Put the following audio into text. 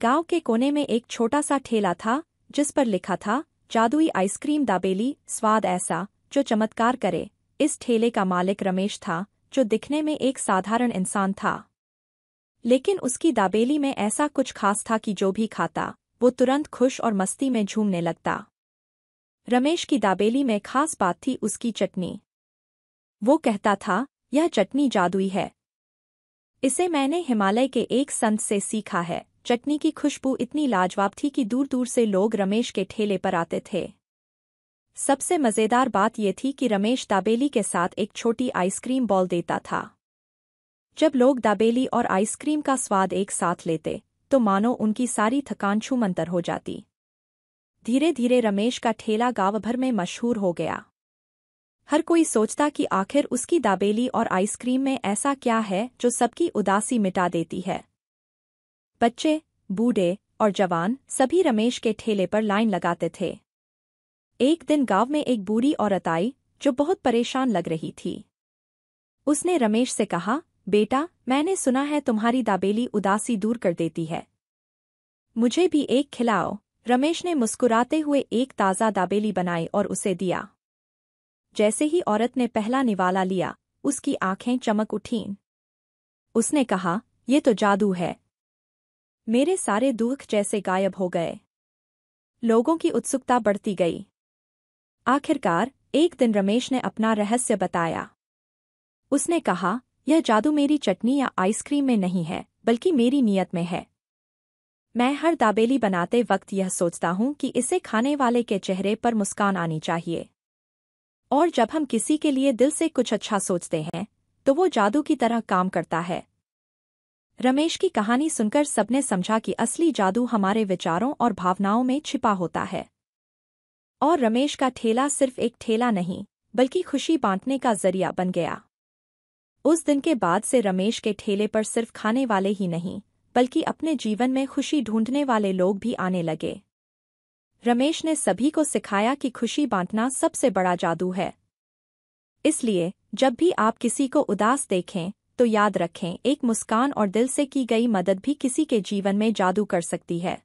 गांव के कोने में एक छोटा सा ठेला था जिस पर लिखा था, जादुई आइसक्रीम दाबेली, स्वाद ऐसा जो चमत्कार करे। इस ठेले का मालिक रमेश था, जो दिखने में एक साधारण इंसान था, लेकिन उसकी दाबेली में ऐसा कुछ खास था कि जो भी खाता वो तुरंत खुश और मस्ती में झूमने लगता। रमेश की दाबेली में खास बात थी उसकी चटनी। वो कहता था, यह चटनी जादुई है। इसे मैंने हिमालय के एक संत से सीखा है। चटनी की खुशबू इतनी लाजवाब थी कि दूर दूर से लोग रमेश के ठेले पर आते थे। सबसे मज़ेदार बात यह थी कि रमेश दाबेली के साथ एक छोटी आइसक्रीम बॉल देता था। जब लोग दाबेली और आइसक्रीम का स्वाद एक साथ लेते तो मानो उनकी सारी थकान छूमंतर हो जाती। धीरे धीरे रमेश का ठेला गांव भर में मशहूर हो गया। हर कोई सोचता कि आखिर उसकी दाबेली और आइसक्रीम में ऐसा क्या है जो सबकी उदासी मिटा देती है। बच्चे, बूढ़े और जवान सभी रमेश के ठेले पर लाइन लगाते थे। एक दिन गांव में एक बूढ़ी औरत आई जो बहुत परेशान लग रही थी। उसने रमेश से कहा, बेटा, मैंने सुना है तुम्हारी दाबेली उदासी दूर कर देती है। मुझे भी एक खिलाओ। रमेश ने मुस्कुराते हुए एक ताज़ा दाबेली बनाई और उसे दिया। जैसे ही औरत ने पहला निवाला लिया, उसकी आंखें चमक उठीं। उसने कहा, ये तो जादू है। मेरे सारे दुख जैसे गायब हो गए। लोगों की उत्सुकता बढ़ती गई। आखिरकार एक दिन रमेश ने अपना रहस्य बताया। उसने कहा, यह जादू मेरी चटनी या आइसक्रीम में नहीं है, बल्कि मेरी नीयत में है। मैं हर दाबेली बनाते वक्त यह सोचता हूं कि इसे खाने वाले के चेहरे पर मुस्कान आनी चाहिए। और जब हम किसी के लिए दिल से कुछ अच्छा सोचते हैं तो वो जादू की तरह काम करता है। रमेश की कहानी सुनकर सबने समझा कि असली जादू हमारे विचारों और भावनाओं में छिपा होता है। और रमेश का ठेला सिर्फ एक ठेला नहीं, बल्कि खुशी बांटने का जरिया बन गया। उस दिन के बाद से रमेश के ठेले पर सिर्फ खाने वाले ही नहीं, बल्कि अपने जीवन में खुशी ढूंढने वाले लोग भी आने लगे। रमेश ने सभी को सिखाया कि खुशी बांटना सबसे बड़ा जादू है। इसलिए जब भी आप किसी को उदास देखें तो याद रखें, एक मुस्कान और दिल से की गई मदद भी किसी के जीवन में जादू कर सकती है।